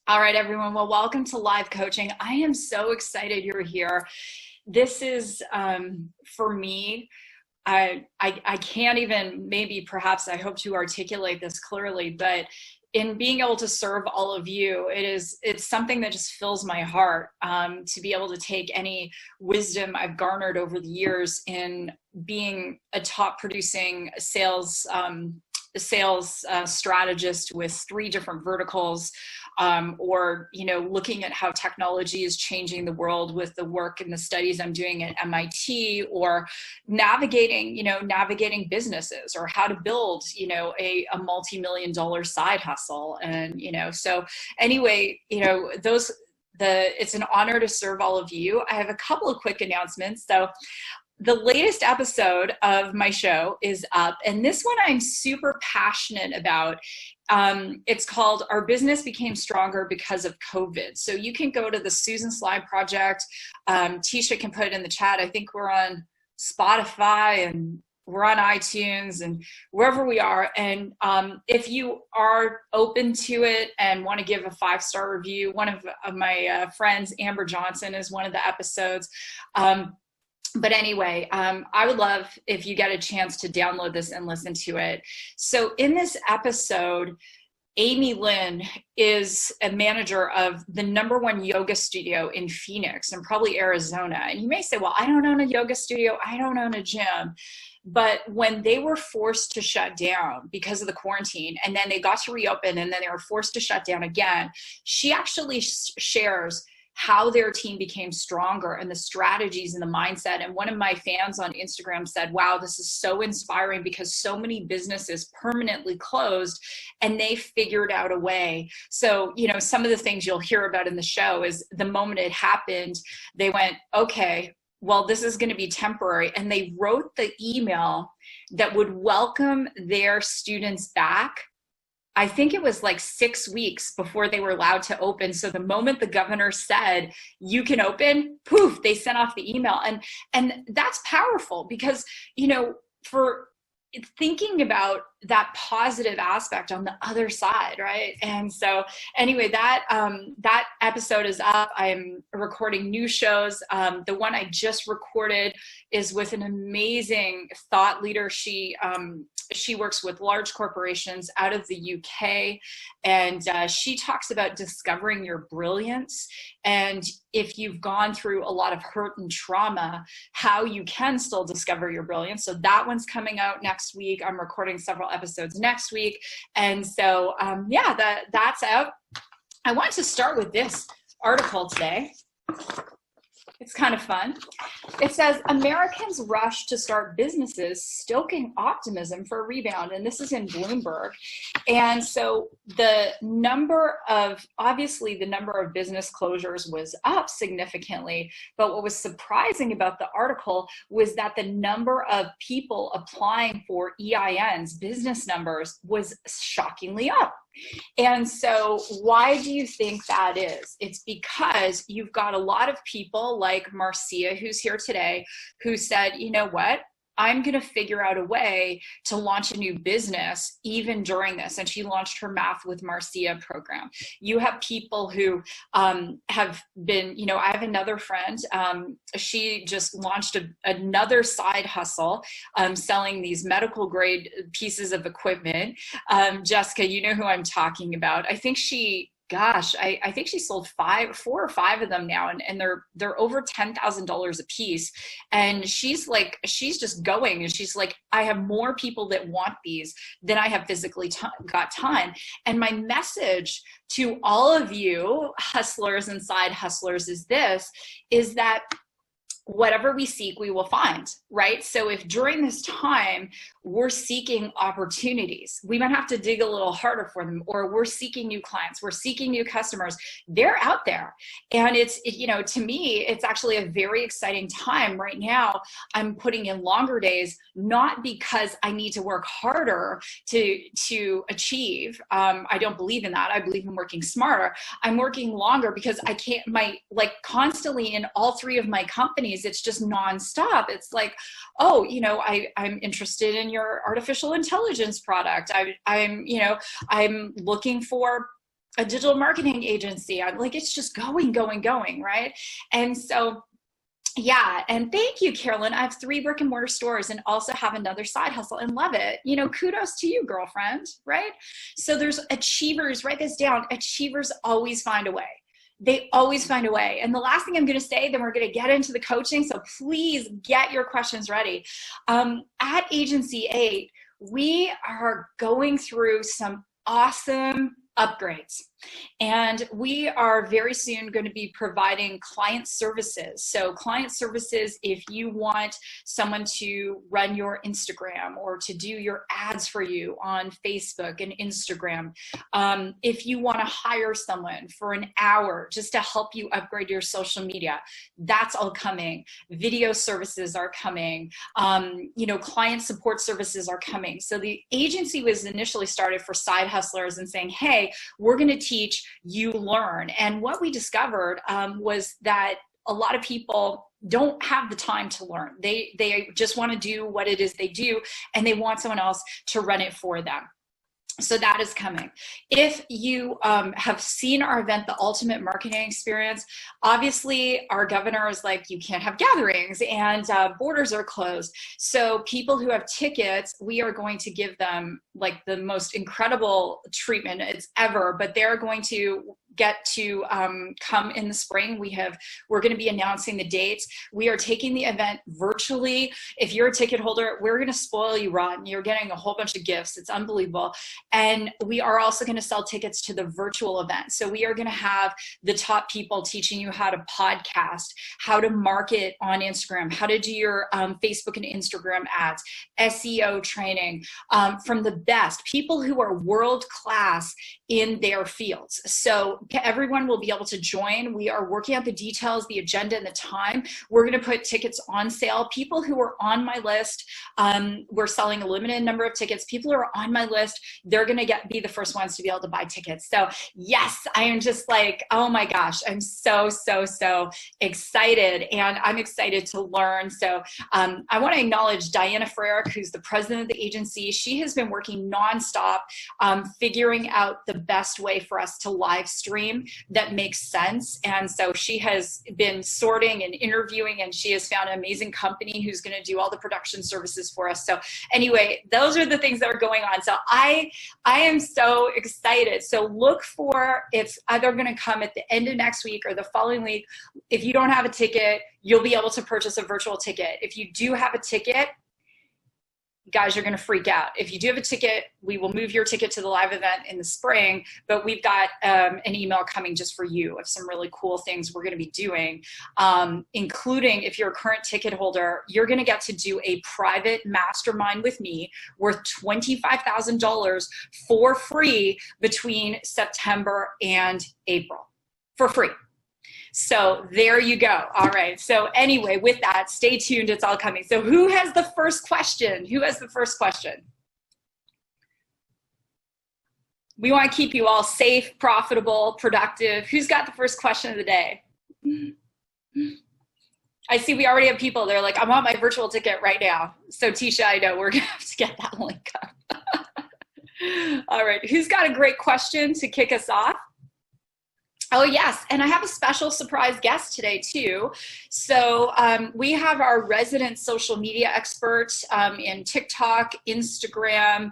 All right, everyone. Well, welcome to live coaching. I am so excited you're here. This is, for me, I can't even, maybe perhaps I hope to articulate this clearly, but in being able to serve all of you, it's something that just fills my heart, to be able to take any wisdom I've garnered over the years in being a top producing sales strategist with 3 different verticals, or looking at how technology is changing the world with the work and the studies I'm doing at MIT, or navigating businesses, or how to build a multi-million-dollar side hustle. And so anyway, it's an honor to serve all of you. I have a couple of quick announcements. So the latest episode of my show is up, and this one I'm super passionate about. It's called Our Business Became Stronger Because of COVID. So you can go to the Susan Slide Project. Tisha can put it in the chat. I think we're on Spotify and we're on iTunes and wherever we are. And if you are open to it and want to give a 5-star review, one of my friends, Amber Johnson, is one of the episodes. But anyway, I would love if you get a chance to download this and listen to it. So in this episode, Amy Lynn is a manager of the #1 yoga studio in Phoenix and probably Arizona. And you may say, well, I don't own a yoga studio. I don't own a gym. But when they were forced to shut down because of the quarantine, and then they got to reopen, and then they were forced to shut down again, she actually shares how their team became stronger and the strategies and the mindset. And one of my fans on Instagram said, wow, this is so inspiring because so many businesses permanently closed and they figured out a way. So, some of the things you'll hear about in the show is the moment it happened, they went, okay, well, this is going to be temporary. And they wrote the email that would welcome their students back. I think it was like 6 weeks before they were allowed to open. So the moment the governor said, you can open, poof, they sent off the email. And that's powerful because, for thinking about that positive aspect on the other side, right? And so anyway, that episode is up. I'm recording new shows. The one I just recorded is with an amazing thought leader. She works with large corporations out of the UK, and she talks about discovering your brilliance. And if you've gone through a lot of hurt and trauma, how you can still discover your brilliance. So that one's coming out next week. I'm recording several episodes next week. And so, that's out. I want to start with this article today. It's kind of fun. It says, Americans rush to start businesses, stoking optimism for a rebound. And this is in Bloomberg. And so the number of business closures was up significantly. But what was surprising about the article was that the number of people applying for EINs, business numbers, was shockingly up. And so why do you think that is? It's because you've got a lot of people like Marcia, who's here today, who said, you know what? I'm going to figure out a way to launch a new business even during this. And she launched her Math with Marcia program. You have people who have been, I have another friend. She just launched another side hustle, selling these medical grade pieces of equipment. Jessica, you know who I'm talking about. I think I think she sold 4 or 5 of them now, and they're over $10,000 a piece. And she's just going, and she's like, I have more people that want these than I have physically got time. And my message to all of you hustlers and side hustlers is that whatever we seek, we will find, right? So if during this time we're seeking opportunities, we might have to dig a little harder for them, or we're seeking new clients, we're seeking new customers, they're out there. And to me, it's actually a very exciting time right now. I'm putting in longer days, not because I need to work harder to achieve. I don't believe in that. I believe in working smarter. I'm working longer because I can't, constantly in all 3 of my companies, it's just nonstop. It's like, oh, I'm interested in your artificial intelligence product. I'm looking for a digital marketing agency. I'm like, it's just going, going, going, right? And so, yeah. And thank you, Carolyn. I have 3 brick and mortar stores and also have another side hustle and love it. You know, kudos to you, girlfriend, right? So there's achievers, write this down. Achievers always find a way. They always find a way. And the last thing I'm going to say, then we're going to get into the coaching. So please get your questions ready. At Agency 8, we are going through some awesome upgrades. And we are very soon going to be providing client services. So client services, if you want someone to run your Instagram or to do your ads for you on Facebook and Instagram, if you want to hire someone for an hour just to help you upgrade your social media, that's all coming. Video services are coming. You know, client support services are coming. So the agency was initially started for side hustlers and saying, hey, we're going to teach, you learn. And what we discovered was that a lot of people don't have the time to learn. They just want to do what it is they do, and they want someone else to run it for them. So that is coming. If you have seen our event, The Ultimate Marketing Experience, obviously our governor is like, you can't have gatherings and borders are closed. So people who have tickets, we are going to give them like the most incredible treatment it's ever, but they're going to get to come in the spring. We're going to be announcing the dates. We are taking the event virtually. If you're a ticket holder, we're going to spoil you rotten. You're getting a whole bunch of gifts. It's unbelievable. And we are also going to sell tickets to the virtual event. So we are going to have the top people teaching you how to podcast, how to market on Instagram, how to do your Facebook and Instagram ads, SEO training from the best people who are world-class in their fields. So everyone will be able to join. We are working out the details, the agenda, and the time. We're going to put tickets on sale. People who are on my list, we're selling a limited number of tickets. People who are on my list, they're going to be the first ones to be able to buy tickets. So yes, I am just like, oh my gosh, I'm so, so, so excited. And I'm excited to learn. So I want to acknowledge Diana Frerick, who's the president of the agency. She has been working nonstop, figuring out the best way for us to live stream that makes sense. And so she has been sorting and interviewing, and she has found an amazing company who's going to do all the production services for us. So anyway, those are the things that are going on. So I am so excited. So look for, it's either going to come at the end of next week or the following week. If you don't have a ticket, you'll be able to purchase a virtual ticket. If you do have a ticket, guys, you're going to freak out. If you do have a ticket, we will move your ticket to the live event in the spring, but we've got an email coming just for you of some really cool things we're going to be doing, including if you're a current ticket holder, you're going to get to do a private mastermind with me worth $25,000 for free between September and April, for free. So there you go. All right. So anyway, with that, stay tuned. It's all coming. So who has the first question? Who has the first question? We want to keep you all safe, profitable, productive. Who's got the first question of the day? I see we already have people. They're like, I want my virtual ticket right now. So Tisha, I know we're going to have to get that link up. All right. Who's got a great question to kick us off? Oh, yes. And I have a special surprise guest today, too. So we have our resident social media expert in TikTok, Instagram,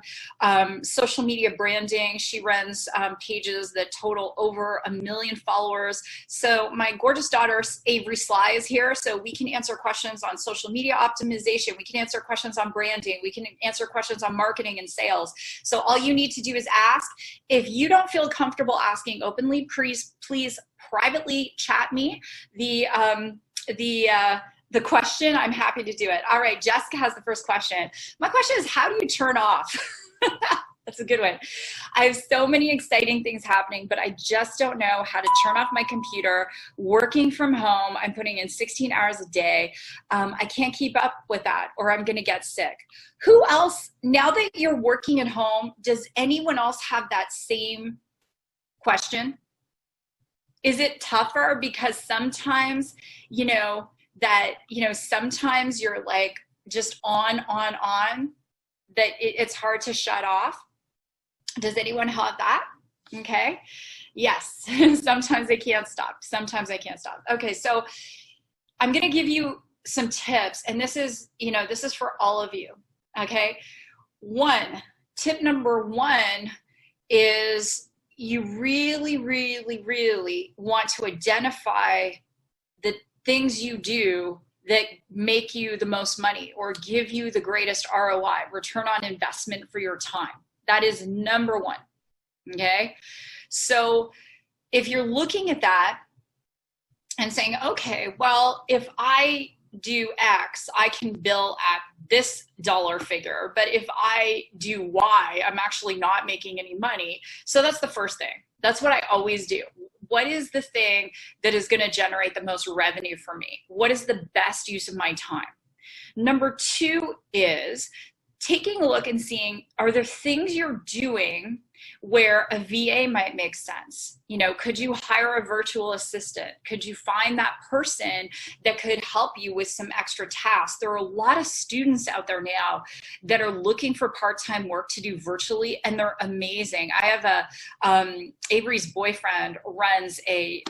social media branding. She runs pages that total over 1 million followers. So my gorgeous daughter, Avery Sly, is here. So we can answer questions on social media optimization. We can answer questions on branding. We can answer questions on marketing and sales. So all you need to do is ask. If you don't feel comfortable asking openly, please privately chat me the question. I'm happy to do it. All right, Jessica has the first question. My question is, how do you turn off? That's a good one. I have so many exciting things happening, but I just don't know how to turn off my computer. Working from home, I'm putting in 16 hours a day. I can't keep up with that, or I'm going to get sick. Who else, now that you're working at home, does anyone else have that same question? Is it tougher? Because sometimes, sometimes you're like just on, that it's hard to shut off. Does anyone have that? Okay. Yes. Sometimes I can't stop. Sometimes I can't stop. Okay. So I'm going to give you some tips, and this is, this is for all of you. Okay. Tip number one is you really, really, really want to identify the things you do that make you the most money or give you the greatest ROI, return on investment for your time. That is number one. Okay. So if you're looking at that and saying, okay, well, if I do X, I can bill at this dollar figure, but if I do Y, I'm actually not making any money. So that's the first thing. That's what I always do. What is the thing that is going to generate the most revenue for me? What is the best use of my time? Number two is taking a look and seeing, are there things you're doing where a VA might make sense? Could you hire a virtual assistant? Could you find that person that could help you with some extra tasks? There are a lot of students out there now that are looking for part-time work to do virtually, and they're amazing. I have Avery's boyfriend runs a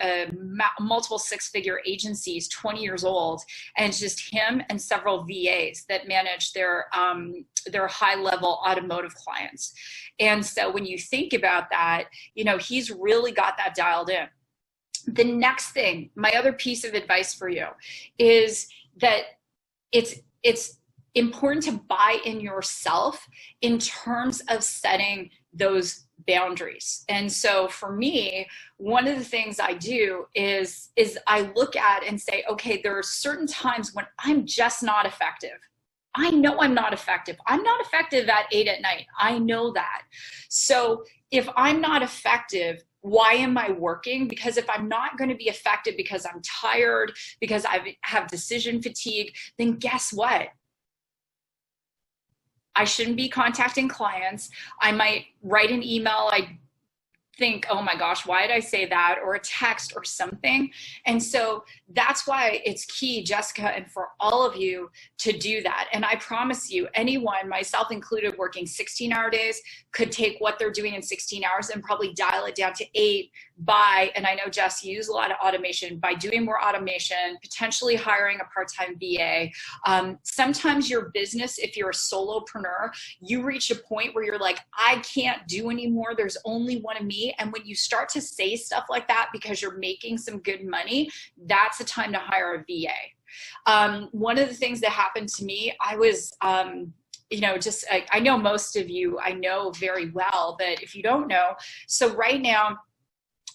multiple six-figure agencies, 20 years old, and it's just him and several VAs that manage their high-level automotive clients. And so when you think about that, he's really got that dialed in. The next thing, my other piece of advice for you is that it's important to buy in yourself in terms of setting those boundaries. And so for me, one of the things I do is I look at and say, okay, there are certain times when I'm just not effective. I know I'm not effective. I'm not effective at 8 at night. I know that. So if I'm not effective, why am I working? Because if I'm not going to be effective because I'm tired, because I have decision fatigue, then guess what? I shouldn't be contacting clients. I might write an email. I think, oh my gosh, why did I say that? Or a text or something. And so that's why it's key, Jessica, and for all of you to do that. And I promise you, anyone, myself included, working 16-hour days could take what they're doing in 16 hours and probably dial it down to 8 by, and I know Jess, you use a lot of automation, by doing more automation, potentially hiring a part-time VA. Sometimes your business, if you're a solopreneur, you reach a point where you're like, I can't do anymore. There's only one of me. And when you start to say stuff like that because you're making some good money, that's the time to hire a VA. One of the things that happened to me, I was, I know most of you, I know very well, but if you don't know, so right now,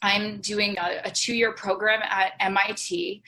I'm doing a 2-year program at MIT,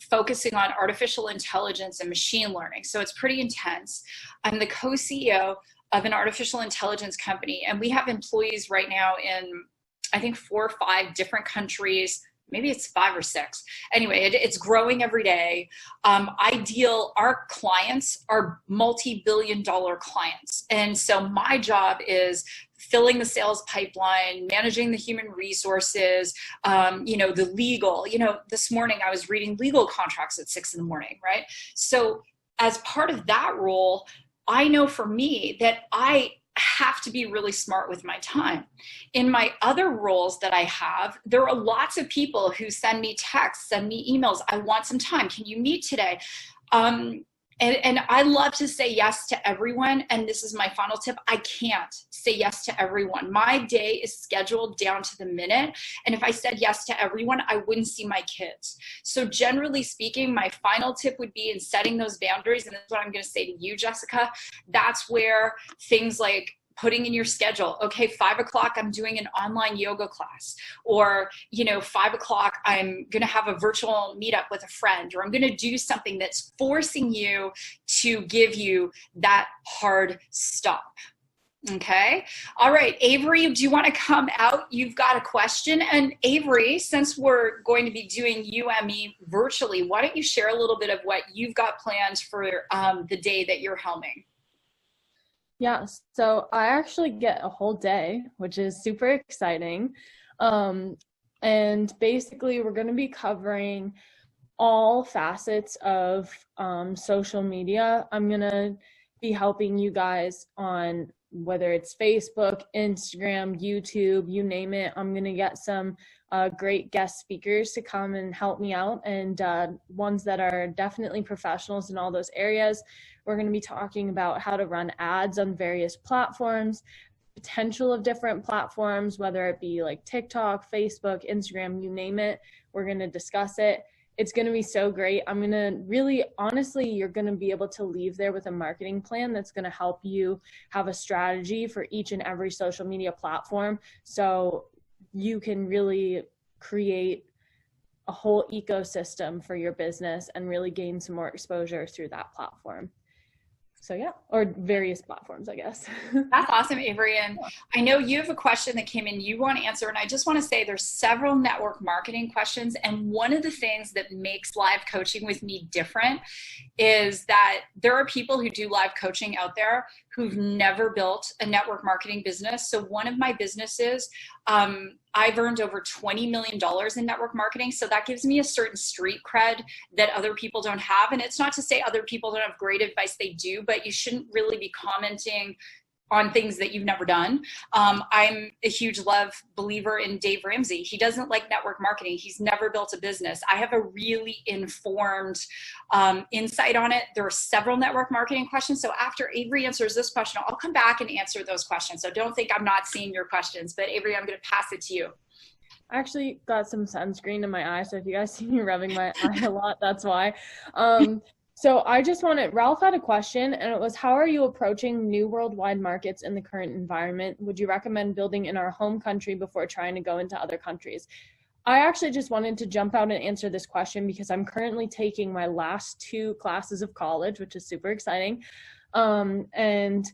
focusing on artificial intelligence and machine learning. So it's pretty intense. I'm the co-CEO of an artificial intelligence company, and we have employees right now in, I think, 4 or 5 different countries. Maybe it's 5 or 6. Anyway, it's growing every day. Our clients are multi-billion-dollar clients. And so my job is filling the sales pipeline, managing the human resources, the legal. This morning I was reading legal contracts at 6 a.m, right? So as part of that role, I know for me that I have to be really smart with my time. In my other roles that I have, there are lots of people who send me texts, send me emails. I want some time. Can you meet today? And I love to say yes to everyone. And this is my final tip. I can't say yes to everyone. My day is scheduled down to the minute. And if I said yes to everyone, I wouldn't see my kids. So generally speaking, my final tip would be in setting those boundaries. And that's what I'm going to say to you, Jessica. That's where things like putting in your schedule, okay, 5 o'clock, I'm doing an online yoga class, or, 5 o'clock, I'm going to have a virtual meetup with a friend, or I'm going to do something that's forcing you to give you that hard stop. Okay. All right. Avery, do you want to come out? You've got a question. And Avery, since we're going to be doing UME virtually, why don't you share a little bit of what you've got planned for the day that you're helming? Yeah, so I actually get a whole day, which is super exciting. And basically, we're going to be covering all facets of social media. I'm going to be helping you guys on whether it's Facebook, Instagram, YouTube, you name it. I'm going to get some great guest speakers to come and help me out, and ones that are definitely professionals in all those areas. We're going to be talking about how to run ads on various platforms, potential of different platforms, whether it be like TikTok, Facebook, Instagram, you name it. We're going to discuss it. It's going to be so great. I'm going to really, honestly, you're going to be able to leave there with a marketing plan that's going to help you have a strategy for each and every social media platform, so you can really create a whole ecosystem for your business and really gain some more exposure through that platform. So yeah, or various platforms, I guess. That's awesome, Avery. And I know you have a question that came in you want to answer. And I just want to say there's several network marketing questions. And one of the things that makes live coaching with me different is that there are people who do live coaching out there who've never built a network marketing business. So one of my businesses, I've earned over $20 million in network marketing. So that gives me a certain street cred that other people don't have. And it's not to say other people don't have great advice, they do, but you shouldn't really be commenting on things that you've never done. I'm a huge believer in Dave Ramsey. He doesn't like network marketing. He's never built a business. I have a really informed insight on it. There are several network marketing questions. So after Avery answers this question, I'll come back and answer those questions. So don't think I'm not seeing your questions, but Avery, I'm going to pass it to you. I actually got some sunscreen in my eye. So if you guys see me rubbing my eye a lot, that's why. So I just Ralph had a question, and it was, how are you approaching new worldwide markets in the current environment? Would you recommend building in our home country before trying to go into other countries? I actually just wanted to jump out and answer this question because I'm currently taking my last 2 classes of college, which is super exciting. And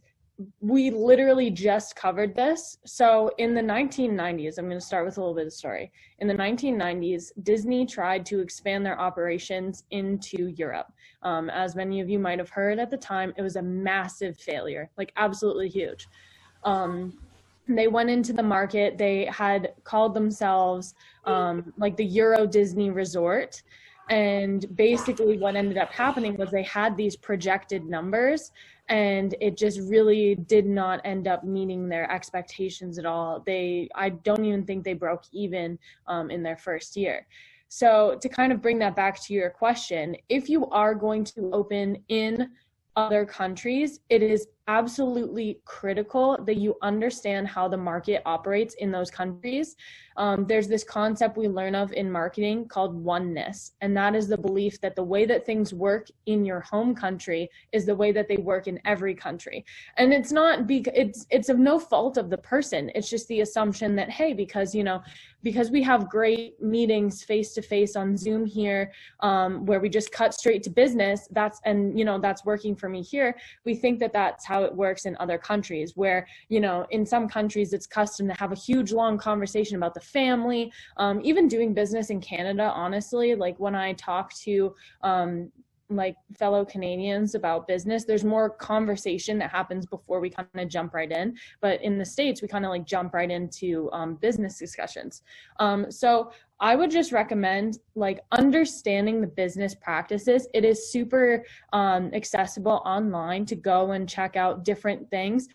we literally just covered this. So in the 1990s, I'm going to start with a little bit of story. In the 1990s, Disney tried to expand their operations into Europe. As many of you might have heard at the time, it was a massive failure, like absolutely huge. They went into the market. They had called themselves like the Euro Disney Resort. And basically what ended up happening was they had these projected numbers, and it just really did not end up meeting their expectations at all. I don't even think they broke even in their first year. So to kind of bring that back to your question, if you are going to open in other countries, it is absolutely critical that you understand how the market operates in those countries. There's this concept we learn of in marketing called oneness, and that is the belief that the way that things work in your home country is the way that they work in every country. And it's not it's of no fault of the person. It's just the assumption that, hey, because we have great meetings face to face on Zoom here, where we just cut straight to business, that's working for me here. We think that that's how it works in other countries, where, in some countries it's custom to have a huge long conversation about the family. Even doing business in Canada, honestly, like when I talk to like fellow Canadians about business, there's more conversation that happens before we kind of jump right in. But in the States, we kind of like jump right into business discussions. So I would just recommend like understanding the business practices. It is super accessible online to go and check out different things.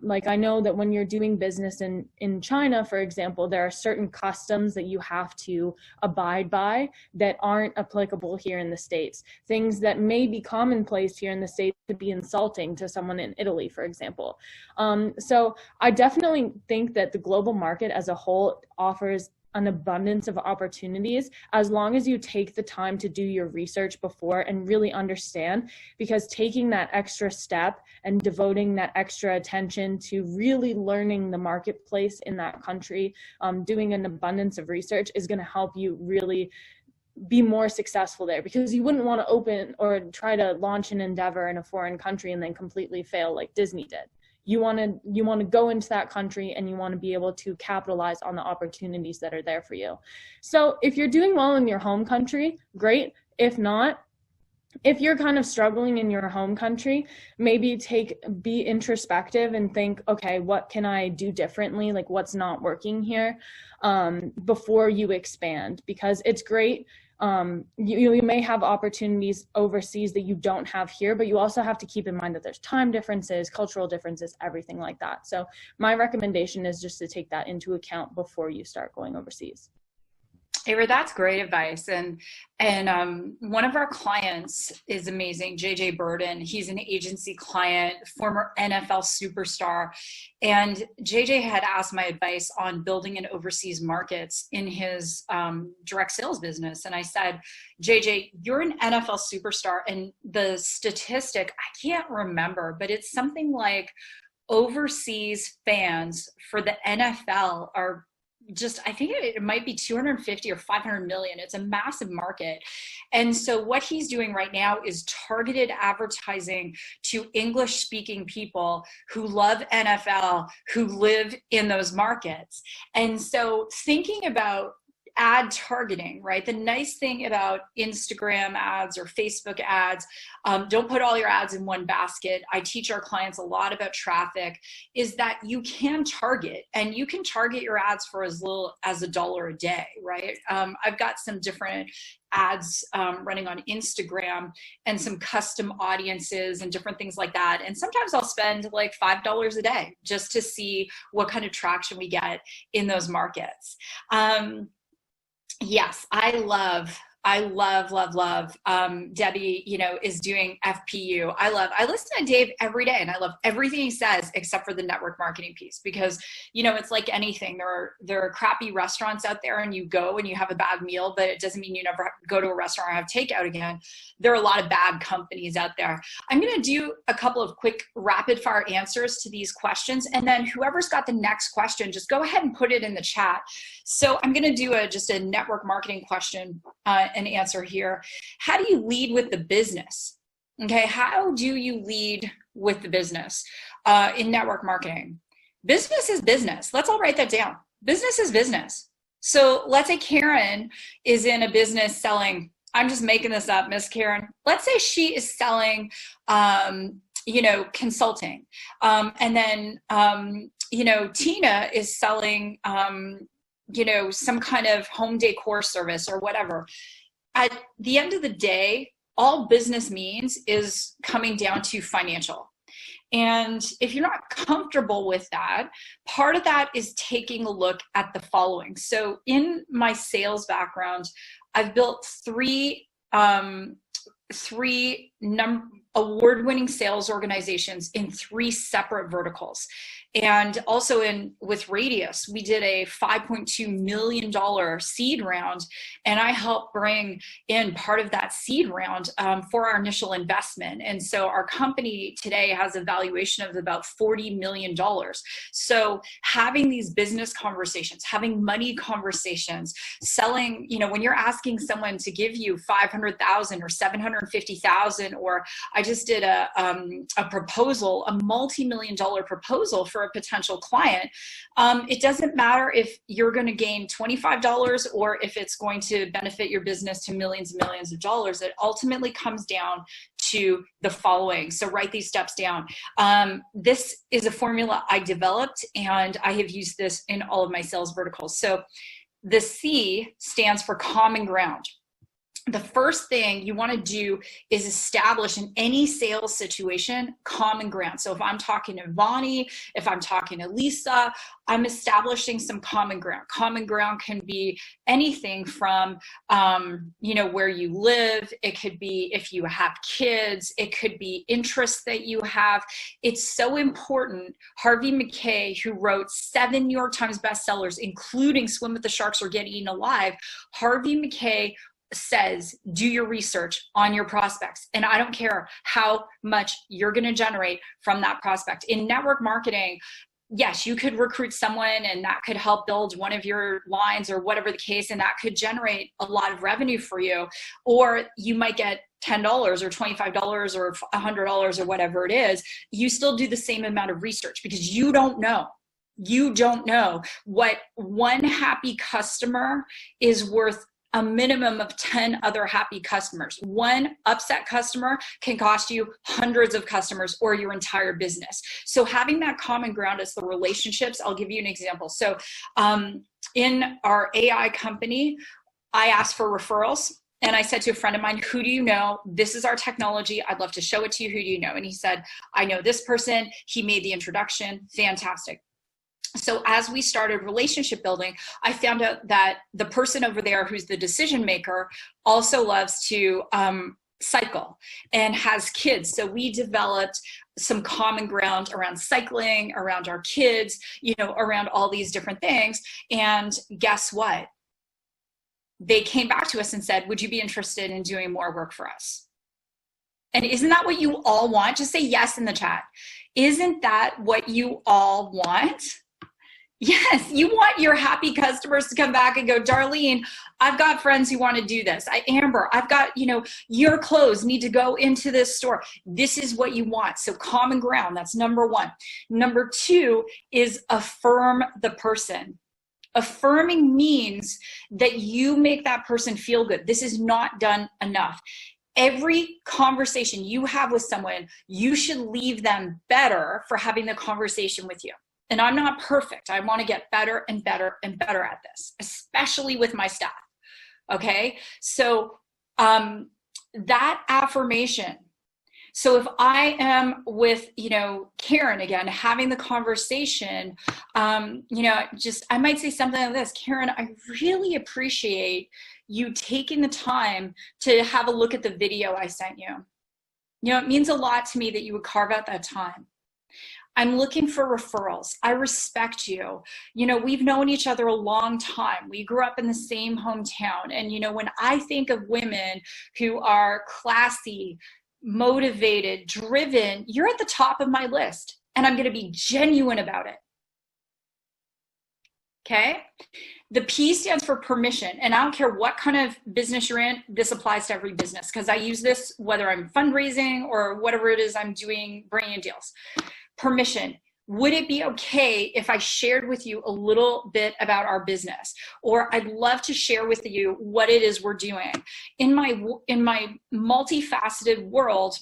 Like I know that when you're doing business in China, for example, there are certain customs that you have to abide by that aren't applicable here in the States. Things that may be commonplace here in the States could be insulting to someone in Italy, for example. So I definitely think that the global market as a whole offers an abundance of opportunities, as long as you take the time to do your research before and really understand, because taking that extra step and devoting that extra attention to really learning the marketplace in that country, doing an abundance of research is going to help you really be more successful there, because you wouldn't want to open or try to launch an endeavor in a foreign country and then completely fail like Disney did. You want to go into that country and you want to be able to capitalize on the opportunities that are there for you. So if you're doing well in your home country, great. If not, if you're kind of struggling in your home country, maybe be introspective and think, okay, what can I do differently? Like what's not working here, before you expand, because it's great. You may have opportunities overseas that you don't have here, but you also have to keep in mind that there's time differences, cultural differences, everything like that. So my recommendation is just to take that into account before you start going overseas. Ava, that's great advice. And one of our clients is amazing, JJ Burden. He's an agency client, former NFL superstar. And JJ had asked my advice on building in overseas markets in his direct sales business. And I said, JJ, you're an NFL superstar. And the statistic, I can't remember, but it's something like overseas fans for the NFL are just, I think it might be 250 or 500 million. It's a massive market. And so what he's doing right now is targeted advertising to English speaking people who love NFL, who live in those markets. And so thinking about ad targeting, right? The nice thing about Instagram ads or Facebook ads, don't put all your ads in one basket. I teach our clients a lot about traffic, is that you can target, and you can target your ads for as little as $1 a day, right? I've got some different ads running on Instagram and some custom audiences and different things like that. And sometimes I'll spend like $5 a day just to see what kind of traction we get in those markets. Yes, I love Debbie, is doing FPU. I listen to Dave every day and I love everything he says except for the network marketing piece, because, it's like anything. There are crappy restaurants out there and you go and you have a bad meal, but it doesn't mean you never go to a restaurant or have takeout again. There are a lot of bad companies out there. I'm going to do a couple of quick rapid fire answers to these questions. And then whoever's got the next question, just go ahead and put it in the chat. So I'm going to do just a network marketing question an answer here. How do you lead with the business? Okay, how do you lead with the business in network marketing? Business is business. Let's all write that down. Business is business. So let's say Karen is in a business selling, I'm just making this up, Miss Karen. Let's say she is selling, consulting. And then, Tina is selling, some kind of home decor service or whatever. At the end of the day, all business means is coming down to financial. And if you're not comfortable with that, part of that is taking a look at the following. So in my sales background, I've built three award-winning sales organizations in 3 separate verticals. And also with Radius, we did a $5.2 million seed round, and I helped bring in part of that seed round for our initial investment. And so our company today has a valuation of about $40 million. So having these business conversations, having money conversations, selling, when you're asking someone to give you $500,000 or $750,000, or I just did a proposal, a multi-million-dollar proposal for a potential client. It doesn't matter if you're going to gain $25 or if it's going to benefit your business to millions and millions of dollars. It ultimately comes down to the following. So write these steps down. This is a formula I developed, and I have used this in all of my sales verticals. So the C stands for common ground. The first thing you want to do is establish in any sales situation common ground. So if I'm talking to Vani, if I'm talking to Lisa, I'm establishing some common ground. Common ground can be anything from, where you live. It could be if you have kids. It could be interests that you have. It's so important. Harvey McKay, who wrote 7 New York Times bestsellers, including Swim with the Sharks or Get Eaten Alive, Harvey McKay says, do your research on your prospects. And I don't care how much you're going to generate from that prospect. In network marketing, yes, you could recruit someone and that could help build one of your lines or whatever the case, and that could generate a lot of revenue for you. Or you might get $10 or $25 or $100 or whatever it is. You still do the same amount of research, because you don't know. You don't know what one happy customer is worth a minimum of 10 other happy customers. One upset customer can cost you hundreds of customers or your entire business. So having that common ground is the relationships. I'll give you an example. So in our AI company, I ask for referrals. And I said to a friend of mine, who do you know? This is our technology. I'd love to show it to you. Who do you know? And he said, I know this person. He made the introduction. Fantastic. So as we started relationship building, I found out that the person over there who's the decision maker also loves to cycle and has kids. So we developed some common ground around cycling, around our kids, you know, around all these different things. And guess what? They came back to us and said, would you be interested in doing more work for us? And isn't that what you all want? Just say yes in the chat. Isn't that what you all want? Yes, you want your happy customers to come back and go, Darlene, I've got friends who want to do this. Amber, I've got, you know, your clothes need to go into this store. This is what you want. So common ground, that's number one. Number two is affirm the person. Affirming means that you make that person feel good. This is not done enough. Every conversation you have with someone, you should leave them better for having the conversation with you. And I'm not perfect. I want to get better and better and better at this, especially with my staff. Okay. So that affirmation. So if I am with, you know, Karen again, having the conversation, you know, just, I might say something like this, Karen, I really appreciate you taking the time to have a look at the video I sent you. You know, it means a lot to me that you would carve out that time. I'm looking for referrals. I respect you. You know, we've known each other a long time. We grew up in the same hometown. And, you know, when I think of women who are classy, motivated, driven, you're at the top of my list. And I'm going to be genuine about it. Okay? The P stands for permission. And I don't care what kind of business you're in, this applies to every business because I use this whether I'm fundraising or whatever it is I'm doing, bringing in deals. Permission. Would it be okay if I shared with you a little bit about our business? Or I'd love to share with you what it is we're doing. In my multifaceted world,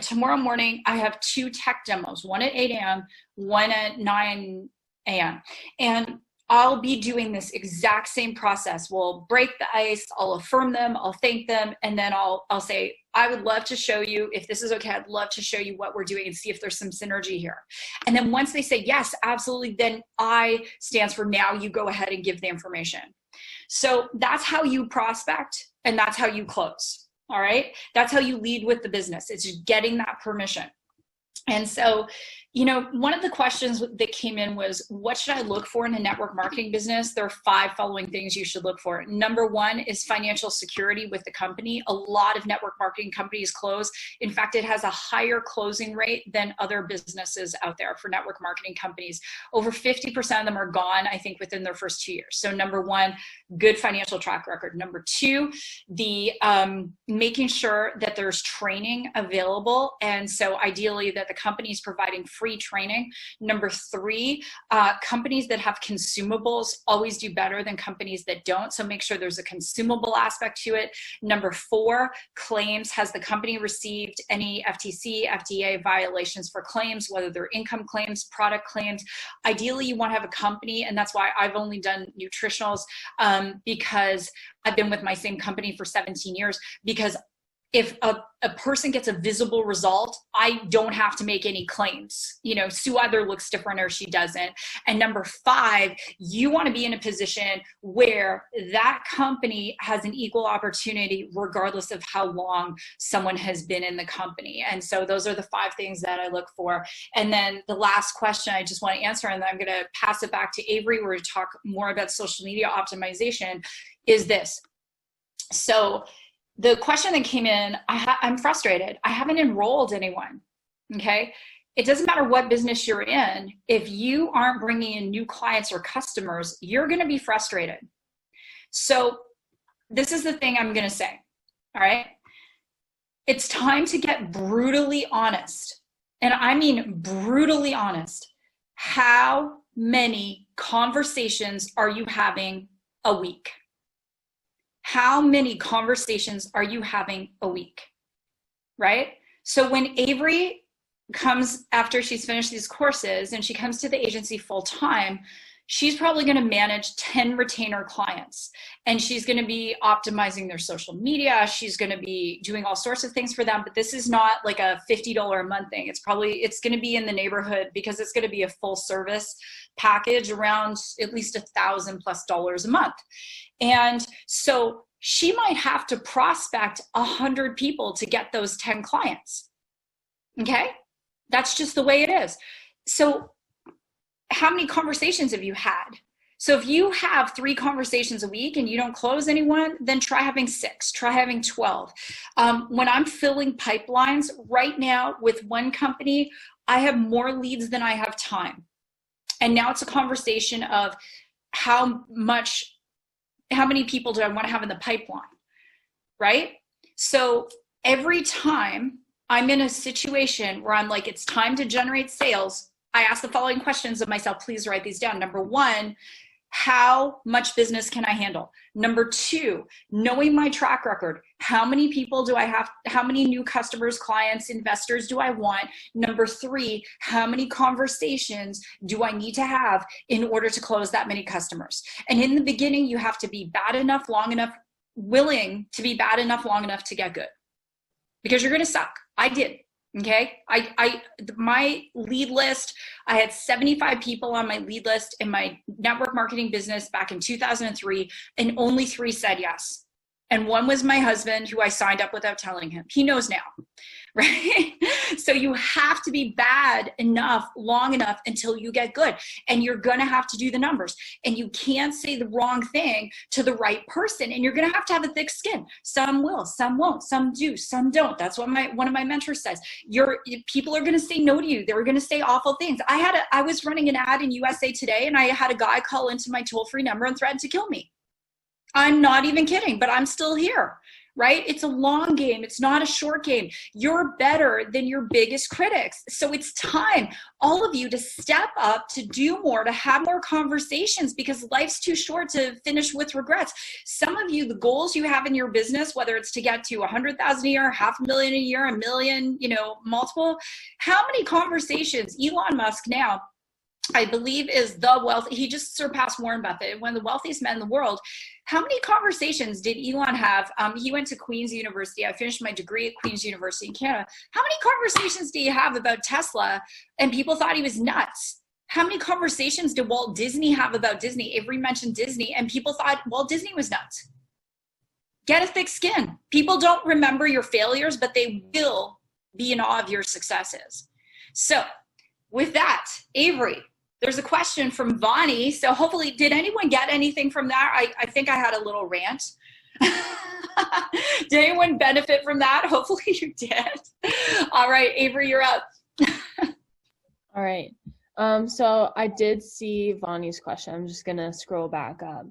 tomorrow morning, I have 2 tech demos, one at 8 a.m., one at 9 a.m. And I'll be doing this exact same process. We'll break the ice, I'll affirm them, I'll thank them, and then I'll say, I would love to show you, if this is okay, I'd love to show you what we're doing and see if there's some synergy here. And then once they say yes, absolutely, then I stands for now you go ahead and give the information. So that's how you prospect and that's how you close, all right? That's how you lead with the business. It's just getting that permission. And so, you know, one of the questions that came in was, what should I look for in a network marketing business? There are 5 following things you should look for. Number 1 is financial security with the company. A lot of network marketing companies close. In fact, it has a higher closing rate than other businesses out there for network marketing companies. Over 50% of them are gone, I think, within their first 2 years. So number 1, good financial track record. Number 2, the making sure that there's training available. And so ideally that the company is providing free training. Number 3, companies that have consumables always do better than companies that don't. So make sure there's a consumable aspect to it. Number 4, claims. Has the company received any FTC, FDA violations for claims, whether they're income claims, product claims? Ideally, you want to have a company, and that's why I've only done nutritionals because I've been with my same company for 17 years, because if a person gets a visible result, I don't have to make any claims. You know, Sue either looks different or she doesn't. And number 5, you want to be in a position where that company has an equal opportunity regardless of how long someone has been in the company. And so those are the 5 things that I look for. And then the last question I just want to answer, and then I'm going to pass it back to Avery, where we talk more about social media optimization, is this. So the question that came in, I'm frustrated. I haven't enrolled anyone, okay? It doesn't matter what business you're in. If you aren't bringing in new clients or customers, you're gonna be frustrated. So this is the thing I'm gonna say, all right? It's time to get brutally honest. And I mean brutally honest. How many conversations are you having a week? How many conversations are you having a week, right? So when Avery comes after she's finished these courses and she comes to the agency full time, she's probably going to manage 10 retainer clients, and she's going to be optimizing their social media. She's going to be doing all sorts of things for them, but this is not like a $50 a month thing. It's going to be in the neighborhood, because it's going to be a full service package around at least $1,000+ a month. And so she might have to prospect 100 people to get those 10 clients. Okay. That's just the way it is. So how many conversations have you had? So if you have 3 conversations a week and you don't close anyone, then try having 6, try having 12. When I'm filling pipelines right now with one company, I have more leads than I have time. And now it's a conversation of how many people do I want to have in the pipeline, right? So every time I'm in a situation where I'm like, it's time to generate sales, I ask the following questions of myself. Please write these down. Number 1, how much business can I handle? Number 2, knowing my track record. How many people do I have? How many new customers, clients, investors do I want? Number 3, how many conversations do I need to have in order to close that many customers? And in the beginning, you have to be bad enough, long enough, willing to be bad enough, long enough to get good, because you're going to suck. I did. Okay. My lead list, I had 75 people on my lead list in my network marketing business back in 2003, and only 3 said yes. And one was my husband, who I signed up without telling him. He knows now, right? So you have to be bad enough, long enough until you get good. And you're going to have to do the numbers. And you can't say the wrong thing to the right person. And you're going to have a thick skin. Some will, some won't, some do, some don't. That's what one of my mentors says. People are going to say no to you. They're going to say awful things. I was running an ad in USA Today, and I had a guy call into my toll-free number and threaten to kill me. I'm not even kidding, but I'm still here, right? It's a long game. It's not a short game. You're better than your biggest critics. So it's time, all of you, to step up, to do more, to have more conversations, because life's too short to finish with regrets. Some of you, the goals you have in your business, whether it's to get to 100,000 a year, 500,000 a year, 1 million, multiple, how many conversations? Elon Musk now, I believe, is he just surpassed Warren Buffett, one of the wealthiest men in the world. How many conversations did Elon have? He went to Queen's University. I finished my degree at Queen's University in Canada. How many conversations do you have about Tesla and people thought he was nuts? How many conversations did Walt Disney have about Disney? Avery mentioned Disney, and people thought Walt Disney was nuts. Get a thick skin. People don't remember your failures, but they will be in awe of your successes. So with that, Avery, there's a question from Vani. So hopefully, did anyone get anything from that? I think I had a little rant. Did anyone benefit from that? Hopefully you did. All right, Avery, you're up. All right. So I did see Vani's question. I'm just going to scroll back up.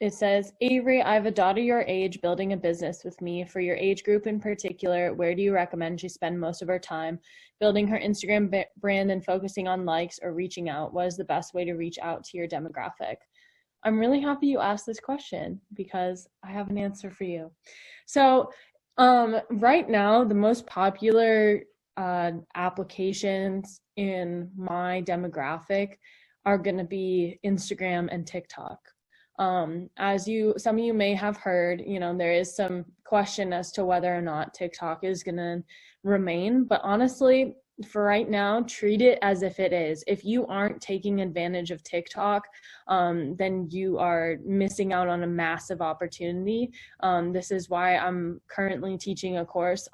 It says, Avery, I have a daughter your age building a business with me. For your age group in particular, where do you recommend she spend most of her time? Building her Instagram brand and focusing on likes, or reaching out? What is the best way to reach out to your demographic? I'm really happy you asked this question, because I have an answer for you. So right now, the most popular applications in my demographic are going to be Instagram and TikTok. Some of you may have heard, there is some question as to whether or not TikTok is going to remain, but honestly, for right now, treat it as if it is. If you aren't taking advantage of TikTok, then you are missing out on a massive opportunity. This is why I'm currently teaching a course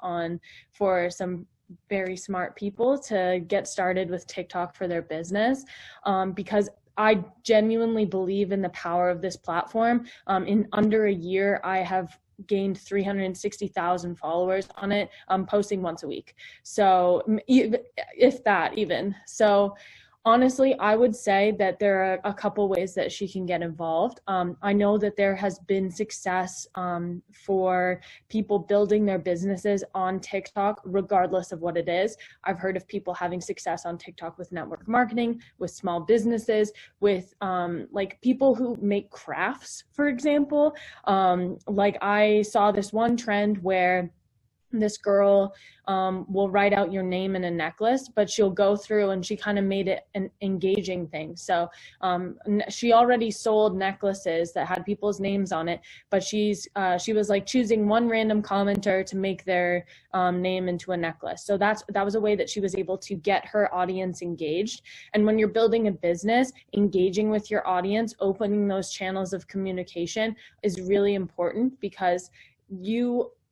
for some very smart people to get started with TikTok for their business, because I genuinely believe in the power of this platform. In under a year, I have gained 360,000 followers on it. I'm posting once a week. So if that even. So honestly, I would say that there are a couple ways that she can get involved. I know that there has been success for people building their businesses on TikTok, regardless of what it is. I've heard of people having success on TikTok with network marketing, with small businesses, with like people who make crafts, for example. Like I saw this one trend where this girl will write out your name in a necklace, but she'll go through, and she kind of made it an engaging thing. So she already sold necklaces that had people's names on it, but she was like choosing one random commenter to make their name into a necklace. So that was a way that she was able to get her audience engaged. And when you're building a business, engaging with your audience, opening those channels of communication is really important, because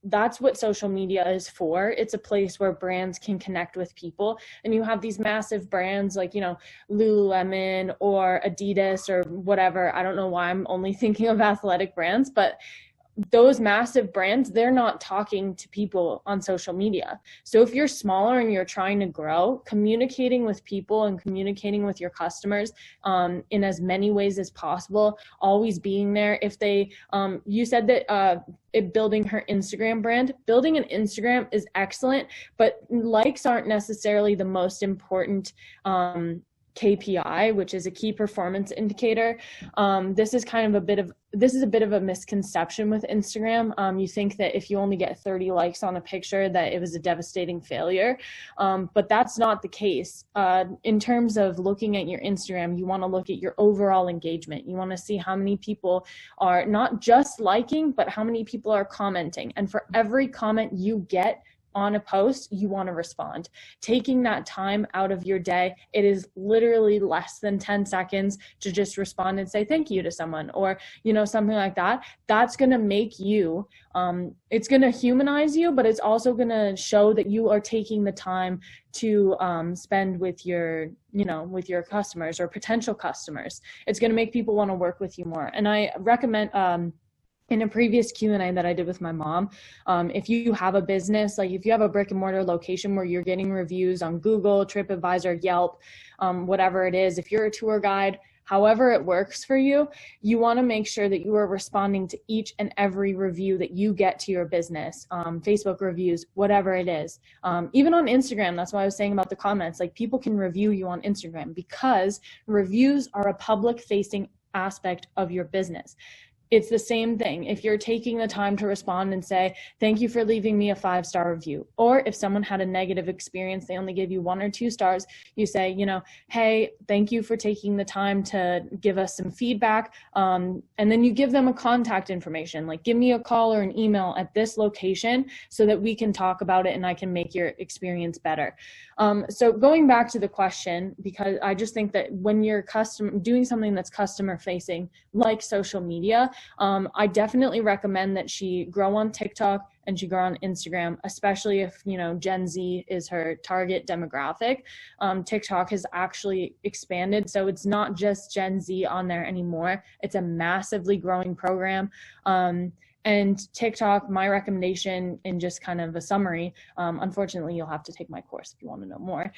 that's what social media is for. It's a place where brands can connect with people. And you have these massive brands like, Lululemon or Adidas or whatever. I don't know why I'm only thinking of athletic brands, but those massive brands, they're not talking to people on social media. So if you're smaller and you're trying to grow, communicating with people and communicating with your customers in as many ways as possible, always being there. If they, you said that building her Instagram brand, building an Instagram is excellent, but likes aren't necessarily the most important KPI, which is a key performance indicator. This is a bit of a misconception with Instagram. You think that if you only get 30 likes on a picture, that it was a devastating failure. But that's not the case. In terms of looking at your Instagram, you want to look at your overall engagement. You want to see how many people are not just liking, but how many people are commenting. And for every comment you get on a post, you want to respond. Taking that time out of your day, it is literally less than 10 seconds to just respond and say thank you to someone, or something like that. That's going to make you, it's going to humanize you, but it's also going to show that you are taking the time to spend with your customers or potential customers. It's going to make people want to work with you more. And I recommend, in a previous Q&A that I did with my mom, if you have a business, like if you have a brick and mortar location where you're getting reviews on Google, TripAdvisor, Yelp, whatever it is, if you're a tour guide, however it works for you, you want to make sure that you are responding to each and every review that you get to your business, Facebook reviews, whatever it is. Even on Instagram, that's why I was saying about the comments, like people can review you on Instagram, because reviews are a public facing aspect of your business. It's the same thing. If you're taking the time to respond and say, thank you for leaving me a 5-star review, or if someone had a negative experience, they only give you 1 or 2 stars, you say, hey, thank you for taking the time to give us some feedback. And then you give them a contact information, like give me a call or an email at this location so that we can talk about it and I can make your experience better. So going back to the question, because I just think that when you're doing something that's customer facing, like social media, I definitely recommend that she grow on TikTok and she grow on Instagram, especially if, Gen Z is her target demographic. TikTok has actually expanded. So it's not just Gen Z on there anymore. It's a massively growing program. And TikTok, my recommendation in just kind of a summary, unfortunately, you'll have to take my course if you want to know more.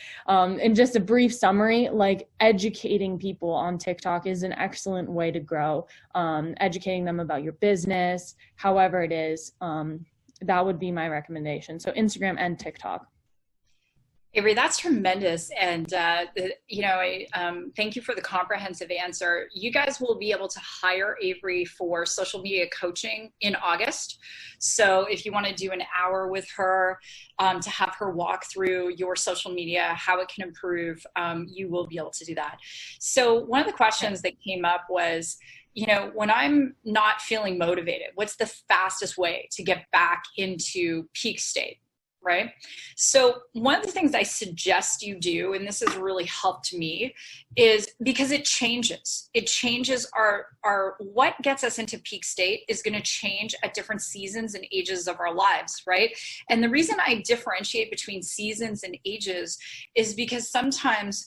In just a brief summary, like educating people on TikTok is an excellent way to grow. Educating them about your business, however it is, that would be my recommendation. So Instagram and TikTok. Avery, that's tremendous. And, thank you for the comprehensive answer. You guys will be able to hire Avery for social media coaching in August. So if you want to do an hour with her to have her walk through your social media, how it can improve, you will be able to do that. So one of the questions that came up was, when I'm not feeling motivated, what's the fastest way to get back into peak state? Right? So one of the things I suggest you do, and this has really helped me, is because it changes our what gets us into peak state is going to change at different seasons and ages of our lives, right? And the reason I differentiate between seasons and ages is because sometimes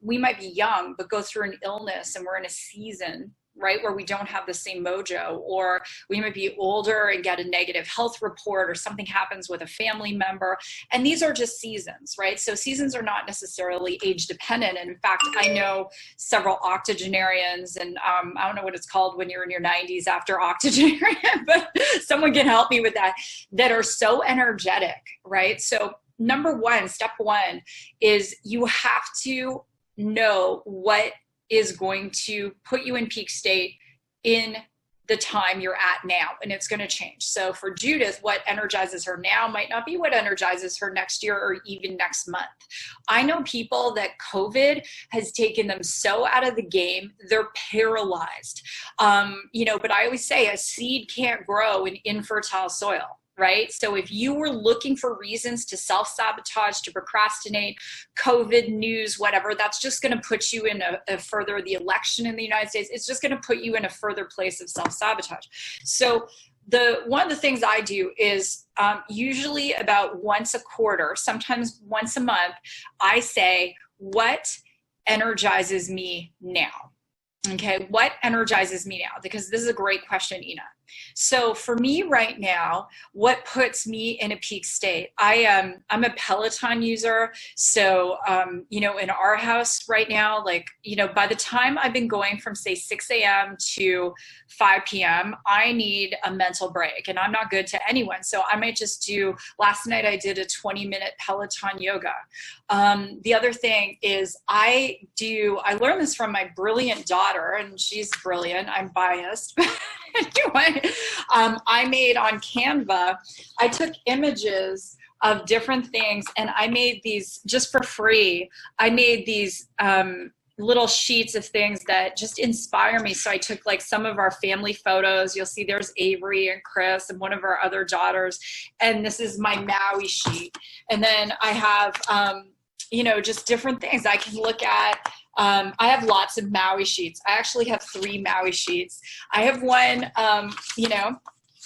we might be young, but go through an illness and we're in a season, right, where we don't have the same mojo, or we might be older and get a negative health report, or something happens with a family member. And these are just seasons, right? So seasons are not necessarily age dependent. And in fact, I know several octogenarians, and I don't know what it's called when you're in your 90s after octogenarian, but someone can help me with that are so energetic, right? So step one is you have to know what is going to put you in peak state in the time you're at now, and it's going to change. So for Judith, what energizes her now might not be what energizes her next year or even next month. I know people that COVID has taken them so out of the game, they're paralyzed. But I always say a seed can't grow in infertile soil. Right? So if you were looking for reasons to self-sabotage, to procrastinate, COVID news, whatever, that's just going to put you in a further, the election in the United States, it's just going to put you in a further place of self-sabotage. So one of the things I do is usually about once a quarter, sometimes once a month, I say, what energizes me now? Okay, what energizes me now? Because this is a great question, Ina. So for me right now, what puts me in a peak state? I'm a Peloton user. So, in our house right now, by the time I've been going from say 6 a.m. to 5 p.m., I need a mental break, and I'm not good to anyone. So I might just last night I did a 20-minute Peloton yoga. The other thing is I learned this from my brilliant daughter, and she's brilliant. I'm biased. Anyway, I made on Canva, I took images of different things, and I made these just for free. I made these little sheets of things that just inspire me. So I took some of our family photos. You'll see there's Avery and Chris and one of our other daughters. And this is my Maui sheet. And then I have, just different things I can look at. I have lots of Maui sheets. I actually have 3 Maui sheets. I have one,